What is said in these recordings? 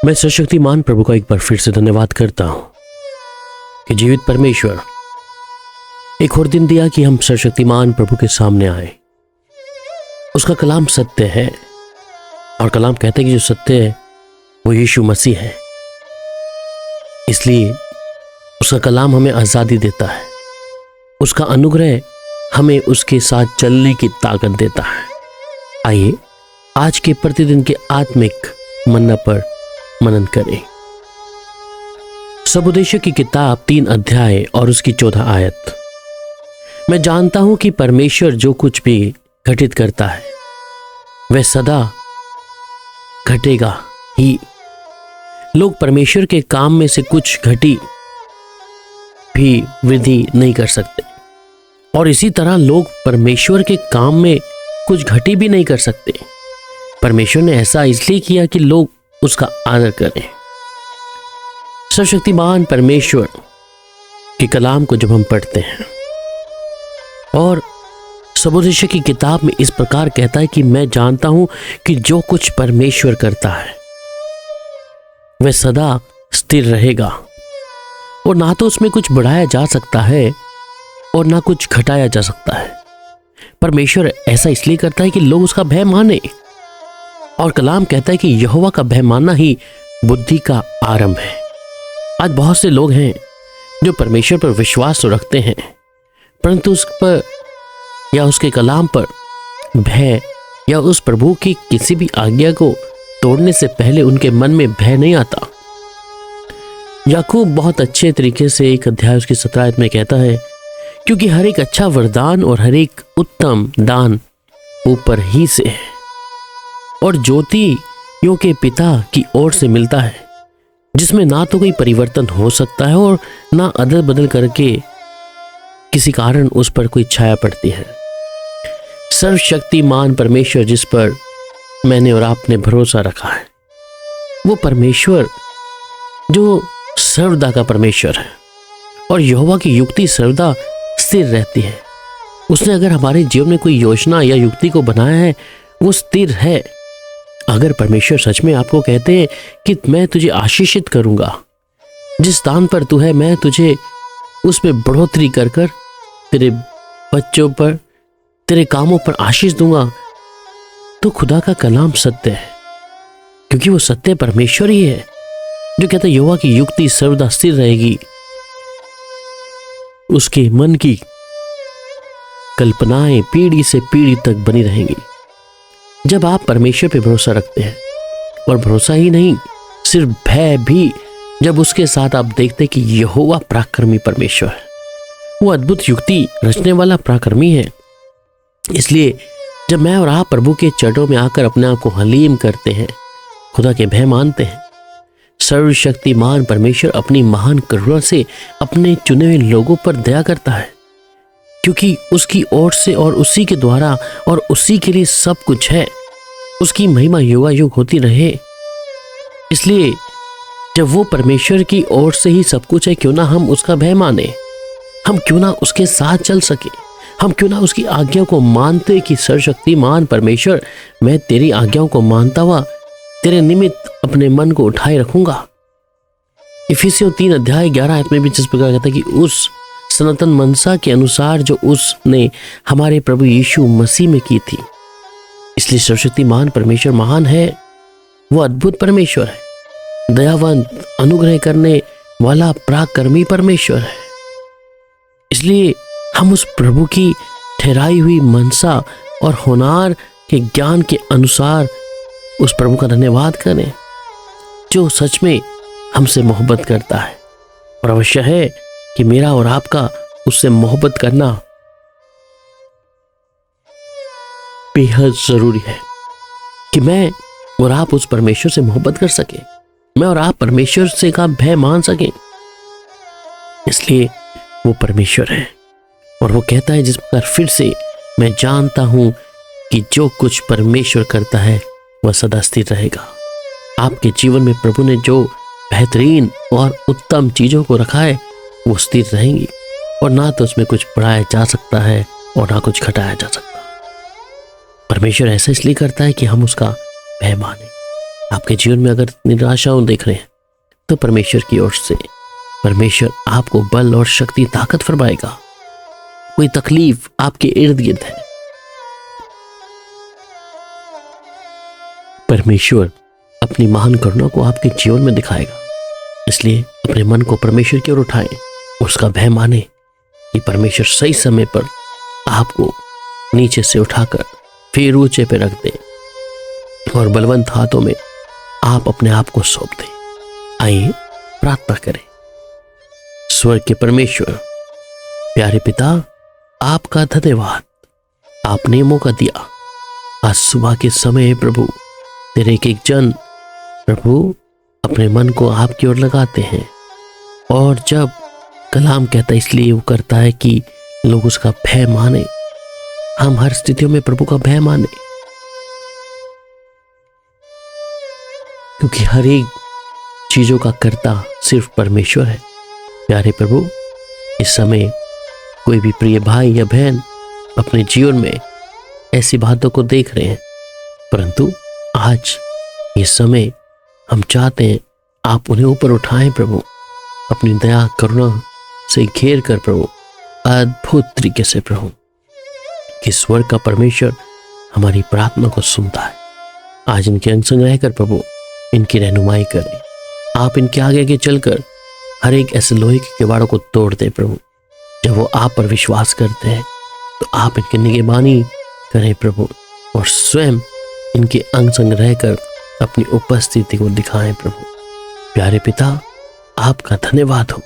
मैं सर्वशक्तिमान प्रभु का एक बार फिर से धन्यवाद करता हूं कि जीवित परमेश्वर एक और दिन दिया कि हम सर्वशक्तिमान प्रभु के सामने आए। उसका कलाम सत्य है और कलाम कहते हैं कि जो सत्य है वो यीशु मसीह है। इसलिए उसका कलाम हमें आज़ादी देता है, उसका अनुग्रह हमें उसके साथ चलने की ताकत देता है। आइए आज के प्रतिदिन के आत्मिक मन्ना पर मनन करें। सबोदेश की किताब 3 अध्याय और उसकी 14 आयत। मैं जानता हूं कि परमेश्वर जो कुछ भी घटित करता है वह सदा घटेगा ही। लोग परमेश्वर के काम में से कुछ घटी भी वृद्धि नहीं कर सकते और इसी तरह लोग परमेश्वर के काम में कुछ घटी भी नहीं कर सकते। परमेश्वर ने ऐसा इसलिए किया कि लोग उसका आदर करें। सर्वशक्तिमान परमेश्वर के कलाम को जब हम पढ़ते हैं और सबोदेश की किताब में इस प्रकार कहता है कि मैं जानता हूं कि जो कुछ परमेश्वर करता है वह सदा स्थिर रहेगा और ना तो उसमें कुछ बढ़ाया जा सकता है और ना कुछ घटाया जा सकता है। परमेश्वर ऐसा इसलिए करता है कि लोग उसका भय माने और कलाम कहता है कि यहोवा का भय मानना ही बुद्धि का आरंभ है। आज बहुत से लोग हैं जो परमेश्वर पर विश्वास तो रखते हैं परंतु उस पर या उसके कलाम पर भय या उस प्रभु की किसी भी आज्ञा को तोड़ने से पहले उनके मन में भय नहीं आता। याकूब बहुत अच्छे तरीके से 1 अध्याय उसकी 17 आयत में कहता है, क्योंकि हर एक अच्छा वरदान और हर एक उत्तम दान ऊपर ही से है और ज्योतियों के पिता की ओर से मिलता है, जिसमें ना तो कोई परिवर्तन हो सकता है और ना अदल बदल करके किसी कारण उस पर कोई छाया पड़ती है। सर्वशक्तिमान परमेश्वर जिस पर मैंने और आपने भरोसा रखा है वो परमेश्वर जो सर्वदा का परमेश्वर है और यहोवा की युक्ति सर्वदा स्थिर रहती है। उसने अगर हमारे जीवन में कोई योजना या युक्ति को बनाया है वो स्थिर है। अगर परमेश्वर सच में आपको कहते हैं कि मैं तुझे आशीषित करूंगा, जिस स्थान पर तू है मैं तुझे उसमें बढ़ोतरी कर कर तेरे बच्चों पर तेरे कामों पर आशीष दूंगा, तो खुदा का कलाम सत्य है, क्योंकि वो सत्य परमेश्वर ही है जो कहता है यहोवा की युक्ति सर्वदा स्थिर रहेगी। उसके मन की कल्पनाएं पीढ़ी से पीढ़ी तक बनी रहेंगी। जब आप परमेश्वर पे भरोसा रखते हैं और भरोसा ही नहीं सिर्फ भय भी, जब उसके साथ आप देखते कि यहोवा पराक्रमी परमेश्वर है, वो अद्भुत युक्ति रचने वाला पराक्रमी है। इसलिए जब मैं और आप प्रभु के चरणों में आकर अपने आप को हलीम करते हैं, खुदा के भय मानते हैं, सर्वशक्तिमान परमेश्वर अपनी महान करुणा से अपने चुने हुए लोगों पर दया करता है, क्योंकि उसकी ओर से और उसी के द्वारा और उसी के लिए सब कुछ है। उसकी महिमा युगायुग होती रहे। इसलिए जब वो परमेश्वर की ओर से ही सब कुछ है, क्यों ना हम उसका भय माने, हम क्यों ना उसके साथ चल सके, हम क्यों ना उसकी आज्ञा को मानते कि सर्वशक्तिमान परमेश्वर मैं तेरी आज्ञाओं को मानता हुआ तेरे निमित्त अपने मन को उठाए रखूंगा। इफिसियों 3 अध्याय 11 आयत में भी जिस प्रकार कहता है कि उस सनातन मनसा के अनुसार जो उसने हमारे प्रभु यीशु मसीह में की थी। इसलिए सर्वशक्तिमान परमेश्वर महान है, वो अद्भुत परमेश्वर है, दयावंत, अनुग्रह करने वाला पराक्रमी परमेश्वर है। इसलिए हम उस प्रभु की ठहराई हुई मनसा और होनार के ज्ञान के अनुसार उस प्रभु का धन्यवाद करें जो सच में हमसे मोहब्बत करता है। और अवश्य है कि मेरा और आपका उससे मोहब्बत करना बेहद जरूरी है कि मैं और आप उस परमेश्वर से मोहब्बत कर सके, मैं और आप परमेश्वर से का भय मान सकें। इसलिए वो परमेश्वर है और वो कहता है जिस प्रकार फिर से मैं जानता हूं कि जो कुछ परमेश्वर करता है वह सदा स्थिर रहेगा। आपके जीवन में प्रभु ने जो बेहतरीन और उत्तम चीजों को रखा है वो स्थिर रहेंगी और ना तो उसमें कुछ बढ़ाया जा सकता है और ना कुछ घटाया जा सकता। परमेश्वर ऐसा इसलिए करता है कि हम उसका भय माने। आपके जीवन में अगर निराशाओं देख रहे हैं तो परमेश्वर की ओर से परमेश्वर आपको बल और शक्ति ताकत फरमाएगा। कोई तकलीफ आपके इर्द गिर्द है, परमेश्वर अपनी महान करुणा को आपके जीवन में दिखाएगा। इसलिए अपने मन को परमेश्वर की ओर उठाएं, उसका भय माने कि परमेश्वर सही समय पर आपको नीचे से उठाकर फिर ऊंचे पे रख दे और बलवंत हाथों में आप अपने आप को सौंप दें। आइए प्रार्थना करें। स्वर्ग के परमेश्वर, प्यारे पिता, आपका धन्यवाद। आपने मौका दिया आज सुबह के समय प्रभु, तेरे एक एक जन प्रभु अपने मन को आपकी ओर लगाते हैं, और जब कलाम कहता है इसलिए वो करता है कि लोग उसका भय माने। हम हर स्थितियों में प्रभु का भय माने, क्योंकि हर एक चीजों का कर्ता सिर्फ परमेश्वर है। प्यारे प्रभु, इस समय कोई भी प्रिय भाई या बहन अपने जीवन में ऐसी बातों को देख रहे हैं, परंतु आज ये समय हम चाहते हैं आप उन्हें ऊपर उठाएं प्रभु, अपनी दया करुणा से घेर कर प्रभु, अद्भुत तरीके से प्रभु, कि स्वर्ग का परमेश्वर हमारी प्रार्थना को सुनता है। आज इनके अंग संग रहकर प्रभु इनकी रहनुमाई करें। आप इनके आगे चलकर हर एक ऐसे लोहे के किवाड़ों को तोड़ दे प्रभु। जब वो आप पर विश्वास करते हैं तो आप इनकी निगहबानी करें प्रभु, और स्वयं इनके अंग संग रहकर अपनी उपस्थिति को दिखाएं प्रभु। प्यारे पिता, आपका धन्यवाद हो,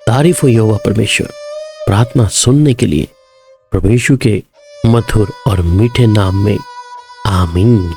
तारीफ हो यहोवा परमेश्वर। प्रार्थना सुनने के लिए प्रभु यीशु के मधुर और मीठे नाम में आमीन।